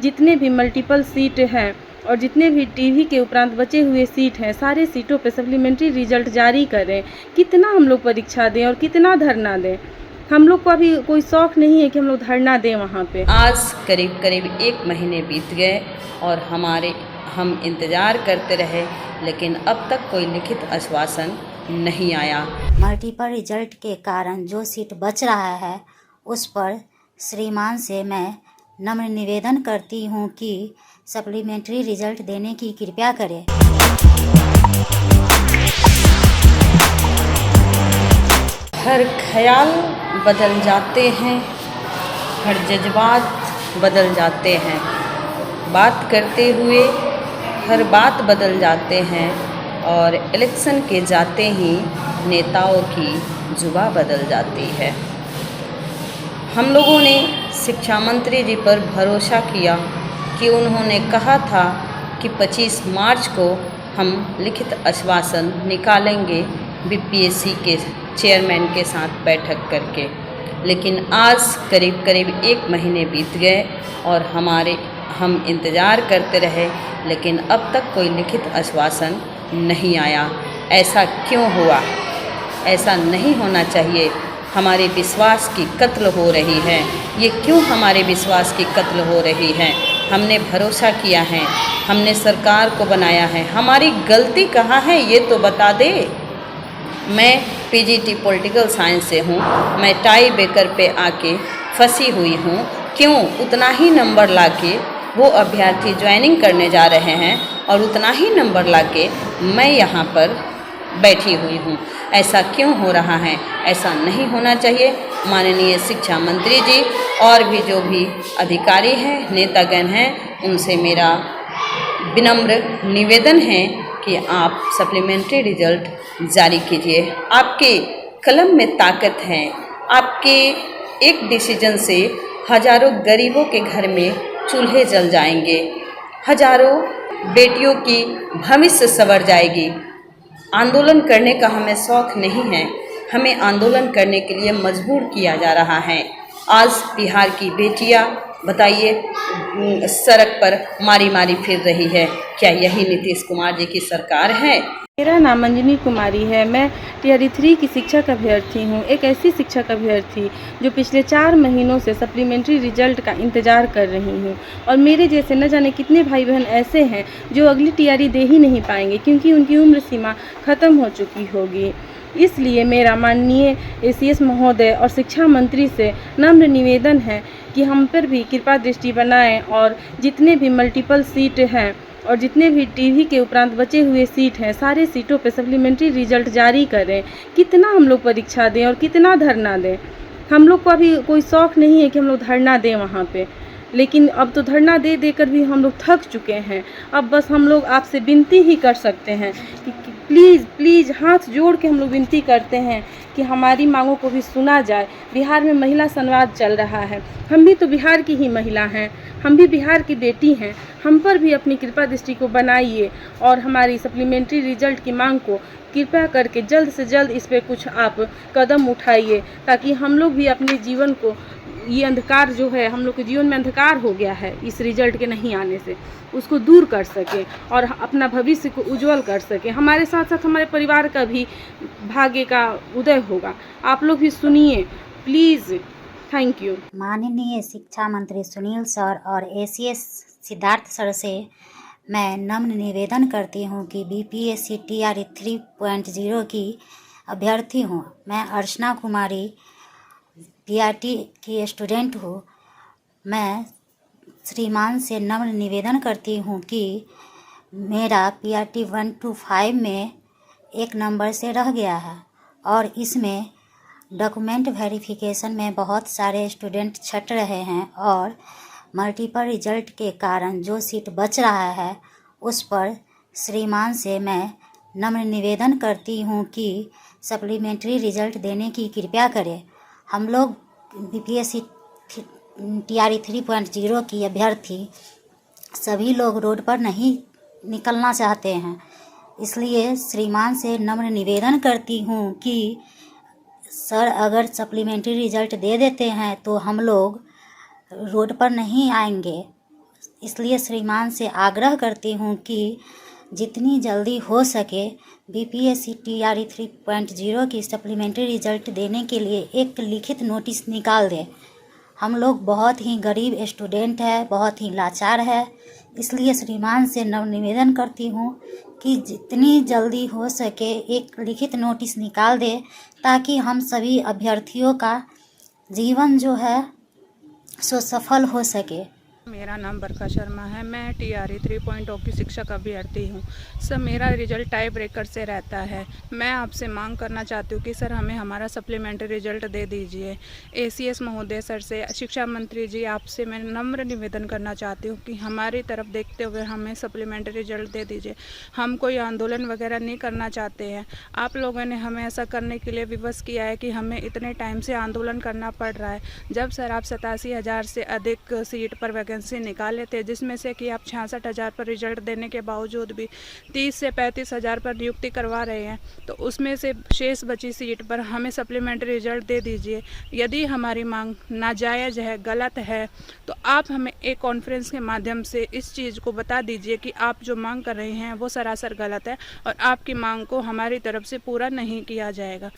जितने भी multiple seat हैं और जितने भी टीवी के उपरांत बचे हुए सीट हैं, सारे सीटों पे सप्लीमेंट्री रिजल्ट जारी करें। कितना हम लोग परीक्षा दें और कितना धरना दें? हम लोग को अभी कोई शौक़ नहीं है कि हम लोग धरना दें वहाँ पे। आज करीब करीब 1 महीने बीत गए और हम इंतज़ार करते रहे, लेकिन अब तक कोई लिखित आश्वासन नहीं आया। मल्टीपल रिजल्ट के कारण जो सीट बच रहा है उस पर श्रीमान से मैं नम्र निवेदन करती हूँ कि सप्लीमेंट्री रिजल्ट देने की कृपया करें। हर ख्याल बदल जाते हैं, हर जज्बात बदल जाते हैं, बात करते हुए हर बात बदल जाते हैं और इलेक्शन के जाते ही नेताओं की जुबां बदल जाती है। हम लोगों ने शिक्षा मंत्री जी पर भरोसा किया कि उन्होंने कहा था कि 25 मार्च को हम लिखित आश्वासन निकालेंगे बीपीएससी के चेयरमैन के साथ बैठक करके, लेकिन आज करीब करीब 1 महीने बीत गए और हम इंतज़ार करते रहे, लेकिन अब तक कोई लिखित आश्वासन नहीं आया। ऐसा क्यों हुआ? ऐसा नहीं होना चाहिए। हमारे विश्वास की कत्ल हो रही है। ये क्यों हमारे विश्वास की कत्ल हो रही है? हमने भरोसा किया है, हमने सरकार को बनाया है, हमारी गलती कहाँ है ये तो बता दे। मैं पीजीटी पॉलिटिकल साइंस से हूँ, मैं टाई ब्रेकर पे आके फंसी हुई हूँ। क्यों उतना ही नंबर लाके वो अभ्यर्थी ज्वाइनिंग करने जा रहे हैं और उतना ही नंबर लाके मैं यहाँ पर बैठी हुई हूँ? ऐसा क्यों हो रहा है? ऐसा नहीं होना चाहिए। माननीय शिक्षा मंत्री जी और भी जो भी अधिकारी हैं, नेतागण हैं, उनसे मेरा विनम्र निवेदन है कि आप सप्लीमेंट्री रिजल्ट जारी कीजिए। आपके कलम में ताकत है। आपके एक डिसीजन से हजारों गरीबों के घर में चूल्हे जल जाएंगे, हजारों बेटियों की भविष्य संवर जाएगी। आंदोलन करने का हमें शौक़ नहीं है, हमें आंदोलन करने के लिए मजबूर किया जा रहा है। आज बिहार की बेटियां बताइए सड़क पर मारी मारी फिर रही है। क्या यही नीतीश कुमार जी की सरकार है? मेरा नाम अंजनी कुमारी है। मैं टियर 3 की शिक्षक अभ्यर्थी हूँ। एक ऐसी शिक्षक अभ्यर्थी जो पिछले 4 महीनों से सप्लीमेंट्री रिजल्ट का इंतज़ार कर रही हूँ, और मेरे जैसे न जाने कितने भाई बहन ऐसे हैं जो अगली टीआरई दे ही नहीं पाएंगे क्योंकि उनकी उम्र सीमा ख़त्म हो चुकी होगी। इसलिए मेरा माननीय एसीएस महोदय और शिक्षा मंत्री से नम्र निवेदन है कि हम पर भी कृपा दृष्टि बनाएं और जितने भी मल्टीपल सीट हैं और जितने भी टीवी के उपरांत बचे हुए सीट हैं, सारे सीटों पे सप्लीमेंट्री रिजल्ट जारी करें। कितना हम लोग परीक्षा दें और कितना धरना दें? हम लोग को अभी कोई शौक़ नहीं है कि हम लोग धरना दें वहाँ पे, लेकिन अब तो धरना दे देकर भी हम लोग थक चुके हैं। अब बस हम लोग आपसे विनती ही कर सकते हैं कि प्लीज़ प्लीज़ हाथ जोड़ के हम लोग विनती करते हैं कि हमारी मांगों को भी सुना जाए। बिहार में महिला संवाद चल रहा है, हम भी तो बिहार की ही महिला हैं, हम भी बिहार की बेटी हैं। हम पर भी अपनी कृपा दृष्टि को बनाइए और हमारी सप्लीमेंट्री रिजल्ट की मांग को कृपया करके जल्द से जल्द इस पर कुछ आप कदम उठाइए, ताकि हम लोग भी अपने जीवन को, ये अंधकार जो है हम लोग के जीवन में अंधकार हो गया है इस रिजल्ट के नहीं आने से, उसको दूर कर सके और अपना भविष्य को उज्जवल कर सके। हमारे साथ साथ हमारे परिवार का भी भाग्य का उदय होगा। आप लोग भी सुनिए प्लीज़। Thank you. माननीय शिक्षा मंत्री सुनील सर और एसीएस सिद्धार्थ सर से मैं नम्र निवेदन करती हूँ कि बीपीएससी टीआरई 3.0 की अभ्यर्थी हूँ। मैं अर्चना कुमारी पीआरटी की स्टूडेंट हूँ। मैं श्रीमान से नम्र निवेदन करती हूँ कि मेरा पीआरटी 1 to 5 में 1 नंबर से रह गया है और इसमें डॉक्यूमेंट वेरिफिकेशन में बहुत सारे स्टूडेंट छट रहे हैं और मल्टीपल रिजल्ट के कारण जो सीट बच रहा है उस पर श्रीमान से मैं नम्र निवेदन करती हूँ कि सप्लीमेंट्री रिजल्ट देने की कृपया करें। हम लोग बीपीएससी टीआरई 3.0 की अभ्यर्थी सभी लोग रोड पर नहीं निकलना चाहते हैं, इसलिए श्रीमान से नम्र निवेदन करती हूँ कि सर अगर सप्लीमेंट्री रिजल्ट दे देते हैं तो हम लोग रोड पर नहीं आएंगे। इसलिए श्रीमान से आग्रह करती हूँ कि जितनी जल्दी हो सके BPSC TRE 3.0 की सप्लीमेंट्री रिजल्ट देने के लिए एक लिखित नोटिस निकाल दें। हम लोग बहुत ही गरीब स्टूडेंट है, बहुत ही लाचार है, इसलिए श्रीमान से निवेदन करती हूँ कि जितनी जल्दी हो सके एक लिखित नोटिस निकाल दे ताकि हम सभी अभ्यर्थियों का जीवन जो है सो सफल हो सके। मेरा नाम बरखा शर्मा है। मैं TRE 3.0 की शिक्षक अभ्यर्थी हूँ। सर, मेरा रिजल्ट टाई ब्रेकर से रहता है। मैं आपसे मांग करना चाहती हूँ कि सर हमें हमारा सप्लीमेंट्री रिजल्ट दे दीजिए। ACS महोदय सर से, शिक्षा मंत्री जी आपसे मैं नम्र निवेदन करना चाहती हूँ कि हमारी तरफ देखते हुए हमें सप्लीमेंट्री रिजल्ट दे दीजिए। हम कोई आंदोलन वगैरह नहीं करना चाहते हैं। आप लोगों ने हमें ऐसा करने के लिए विवश किया है कि हमें इतने टाइम से आंदोलन करना पड़ रहा है। जब सर आप 87,000 से अधिक सीट पर वैकेंसी निकाले थे, जिसमें से कि आप 66,000 पर रिजल्ट देने के बावजूद भी 30 से 35,000 पर नियुक्ति करवा रहे हैं, तो उसमें से शेष बची सीट पर हमें सप्लीमेंट्री रिजल्ट दे दीजिए। यदि हमारी मांग नाजायज़ है, गलत है, तो आप हमें एक कॉन्फ्रेंस के माध्यम से इस चीज़ को बता दीजिए कि आप जो मांग कर रहे हैं वो सरासर गलत है और आपकी मांग को हमारी तरफ से पूरा नहीं किया जाएगा।